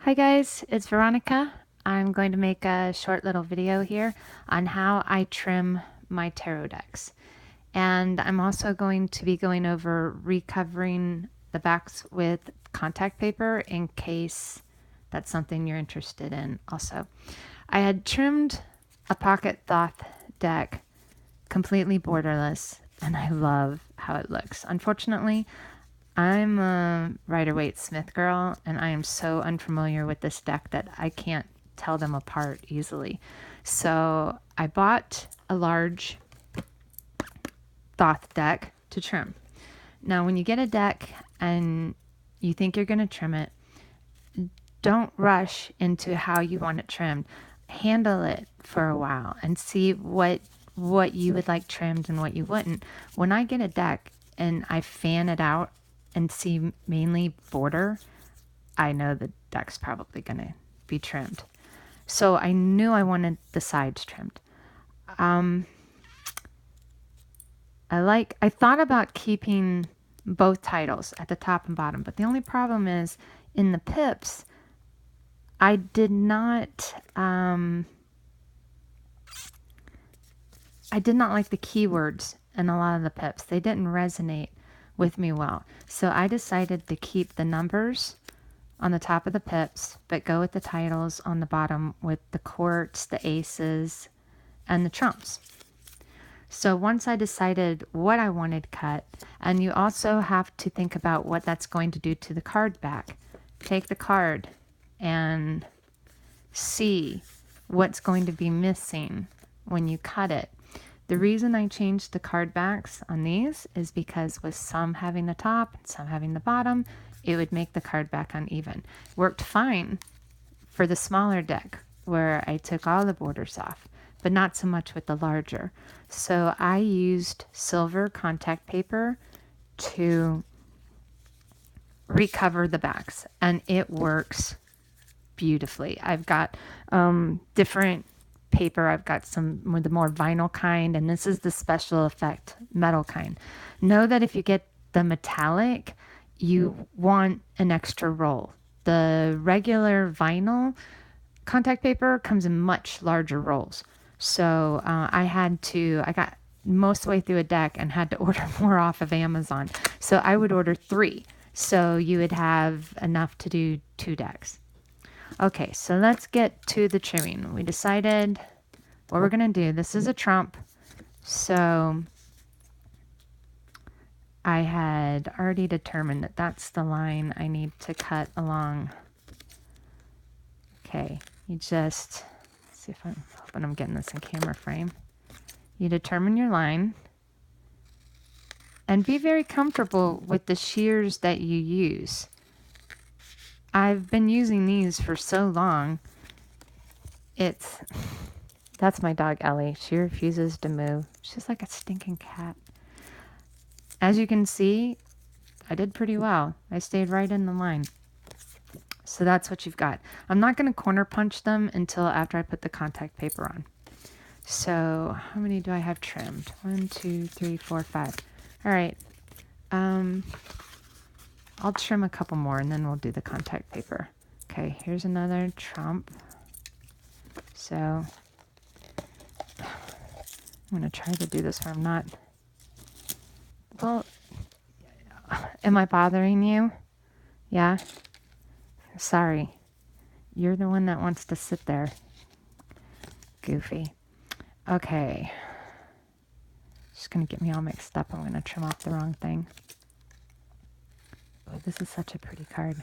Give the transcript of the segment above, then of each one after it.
Hi guys, it's Veronica. I'm going to make a short little video here on how I trim my tarot decks. And I'm also going to be going over recovering the backs with contact paper in case that's something you're interested in also. I had trimmed a pocket Thoth deck completely borderless and I love how it looks. Unfortunately, I'm a Rider-Waite Smith girl, and I am so unfamiliar with this deck that I can't tell them apart easily. So I bought a large Thoth deck to trim. Now, when you get a deck and you think you're going to trim it, don't rush into how you want it trimmed. Handle it for a while and see what you would like trimmed and what you wouldn't. When I get a deck and I fan it out and see mainly border, I know the deck's probably going to be trimmed. So I knew I wanted the sides trimmed. I thought about keeping both titles at the top and bottom, but the only problem is in the pips, I did not like the keywords in a lot of the pips. They didn't resonate with me well. So I decided to keep the numbers on the top of the pips, but go with the titles on the bottom with the courts, the aces, and the trumps. So once I decided what I wanted cut, and you also have to think about what that's going to do to the card back. Take the card and see what's going to be missing when you cut it. The reason I changed the card backs on these is because with some having the top and some having the bottom, it would make the card back uneven. Worked fine for the smaller deck where I took all the borders off, but not so much with the larger. So I used silver contact paper to recover the backs, and it works beautifully. I've got different paper. I've got some with the more vinyl kind, and this is the special effect metal kind. Know that if you get the metallic, you want an extra roll. The regular vinyl contact paper comes in much larger rolls. So I got most of the way through a deck and had to order more off of Amazon. So I would order 3. So you would have enough to do 2 decks. Okay, so let's get to the trimming. We decided what we're going to do. This is a trump. So I had already determined that that's the line I need to cut along. Okay, you just, see if I'm hoping I'm getting this in camera frame. You determine your line and be very comfortable with the shears that you use. I've been using these for so long. That's my dog Ellie. She refuses to move. She's like a stinking cat. As you can see, I did pretty well. I stayed right in the line. So that's what you've got. I'm not going to corner punch them until after I put the contact paper on. So how many do I have trimmed? 1, 2, 3, 4, 5. All right. I'll trim a couple more and then we'll do the contact paper. Okay, here's another trump. So I'm going to try to do this where I'm not. Well, am I bothering you? Yeah? Sorry. You're the one that wants to sit there. Goofy. Okay. Just going to get me all mixed up. I'm going to trim off the wrong thing. Oh, this is such a pretty card.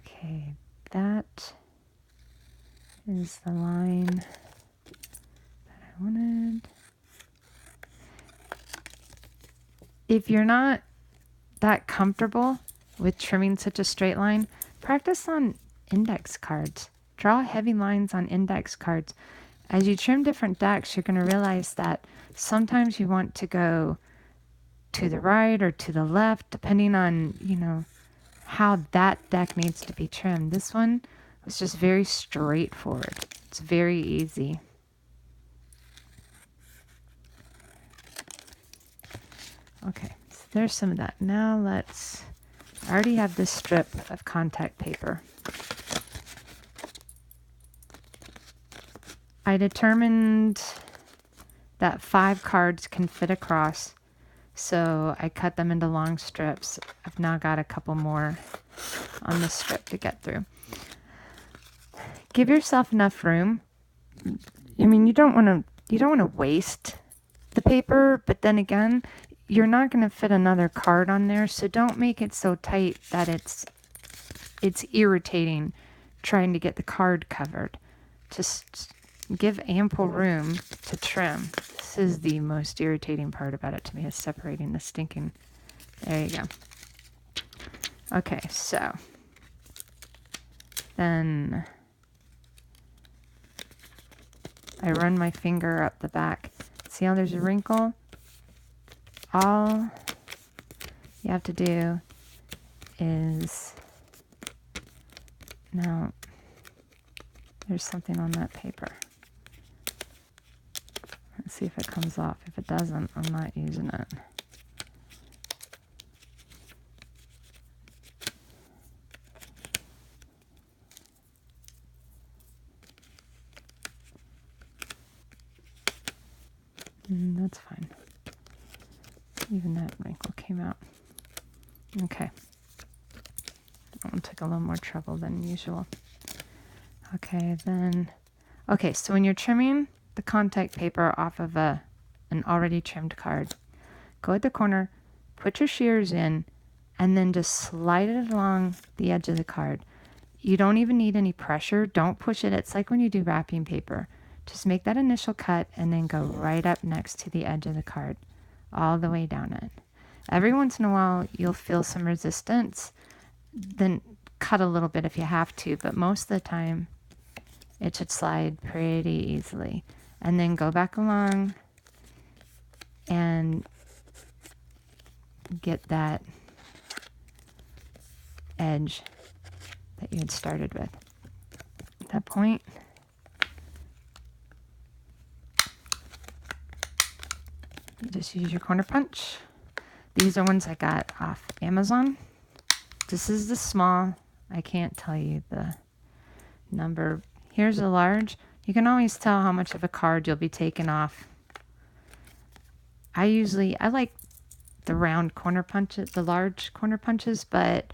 Okay, that is the line that I wanted. If you're not that comfortable with trimming such a straight line, practice on index cards. Draw heavy lines on index cards. As you trim different decks, you're going to realize that sometimes you want to go to the right or to the left, depending on, how that deck needs to be trimmed. This one was just very straightforward. It's very easy. Okay, so there's some of that. Now let's I already have this strip of contact paper. I determined that 5 cards can fit across, so I cut them into long strips. I've now got a couple more on this strip to get through. Give yourself enough room. I mean, you don't want to waste the paper, but then again, you're not going to fit another card on there, so don't make it so tight that it's irritating trying to get the card covered. Just give ample room to trim. This is the most irritating part about it to me, is separating the stinking. There you go. Okay, so then I run my finger up the back. See how there's a wrinkle? All you have to do is, now there's something on that paper. Let's see if it comes off. If it doesn't, I'm not using it. That's fine. Even that wrinkle came out. Okay. That one took a little more trouble than usual. Okay, then. Okay, so when you're trimming the contact paper off of an already trimmed card, go at the corner, put your shears in, and then just slide it along the edge of the card. You don't even need any pressure. Don't push it. It's like when you do wrapping paper. Just make that initial cut and then go right up next to the edge of the card, all the way down it. Every once in a while, you'll feel some resistance. Then cut a little bit if you have to, but most of the time, it should slide pretty easily. And then go back along and get that edge that you had started with. At that point, you just use your corner punch. These are ones I got off Amazon. This is the small. I can't tell you the number. Here's a large. You can always tell how much of a card you'll be taking off. I like the round corner punches, the large corner punches, but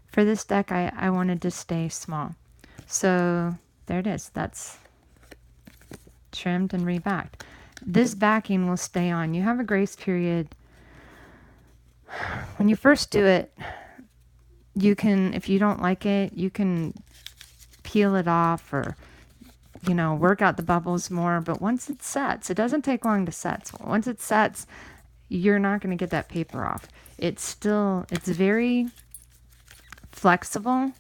for this deck, I wanted to stay small. So there it is. That's trimmed and rebacked. This backing will stay on. You have a grace period. When you first do it, you can, if you don't like it, you can peel it off or, work out the bubbles more. But once it sets, it doesn't take long to set. So once it sets, you're not going to get that paper off. It's very flexible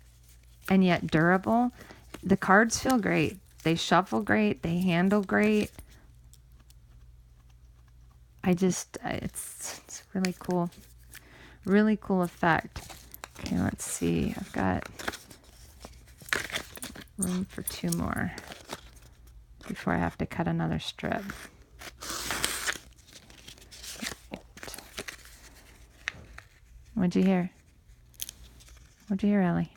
and yet durable. The cards feel great. They shuffle great. They handle great. It's really cool. Really cool effect. Okay, let's see. I've got room for 2 more before I have to cut another strip. What'd you hear? What'd you hear, Ellie?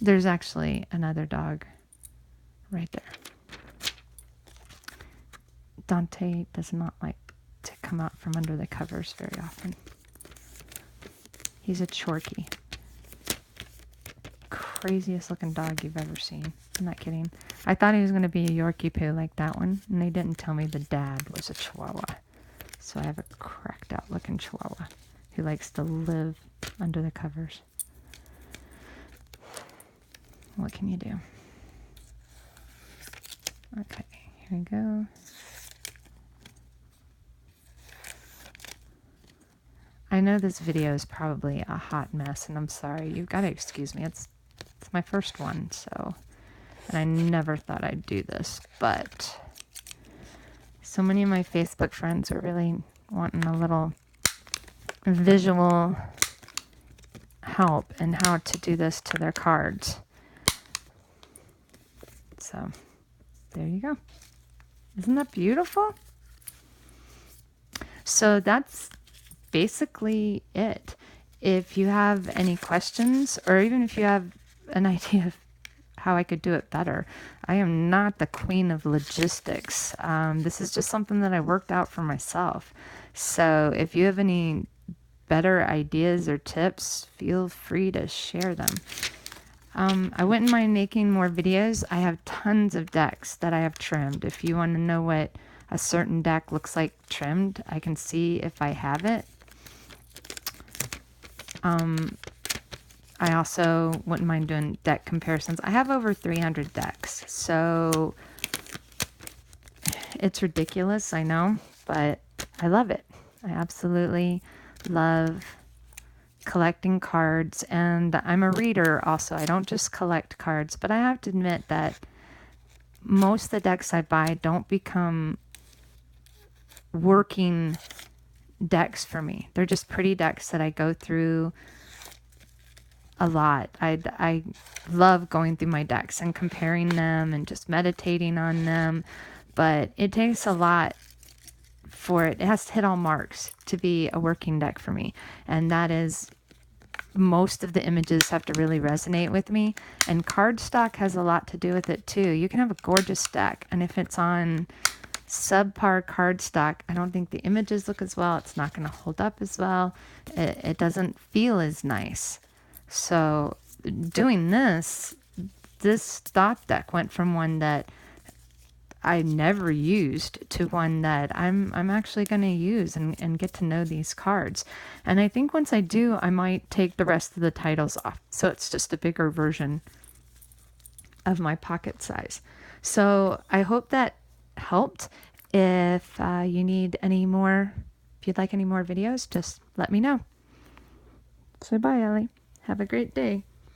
There's actually another dog right there. Dante does not like to come out from under the covers very often. He's a Chorky. Craziest looking dog you've ever seen. I'm not kidding. I thought he was going to be a Yorkie poo like that one, and they didn't tell me the dad was a Chihuahua. So I have a cracked out looking Chihuahua who likes to live under the covers. What can you do? Okay, here we go. I know this video is probably a hot mess, and I'm sorry. You've got to excuse me. It's my first one, so, and I never thought I'd do this, but so many of my Facebook friends are really wanting a little visual help in how to do this to their cards. So, there you go. Isn't that beautiful? So that's basically it. If you have any questions, or even if you have an idea of how I could do it better, I am not the queen of logistics. This is just something that I worked out for myself. So if you have any better ideas or tips, feel free to share them. I wouldn't mind making more videos. I have tons of decks that I have trimmed. If you want to know what a certain deck looks like trimmed, I can see if I have it. I also wouldn't mind doing deck comparisons. I have over 300 decks, so it's ridiculous, I know, but I love it. I absolutely love collecting cards, and I'm a reader also. I don't just collect cards, but I have to admit that most of the decks I buy don't become working decks for me. They're just pretty decks that I go through a lot. I love going through my decks and comparing them and just meditating on them, but it takes a lot for it. It has to hit all marks to be a working deck for me, and that is, most of the images have to really resonate with me, and cardstock has a lot to do with it too. You can have a gorgeous deck, and if it's on subpar cardstock, I don't think the images look as well. It's not going to hold up as well. It doesn't feel as nice. So doing this Thoth deck went from one that I never used to one that I'm actually going to use and get to know these cards. And I think once I do, I might take the rest of the titles off. So it's just a bigger version of my pocket size. So I hope that helped. If you need any more, if you'd like any more videos, just let me know. So bye, Ellie. Have a great day.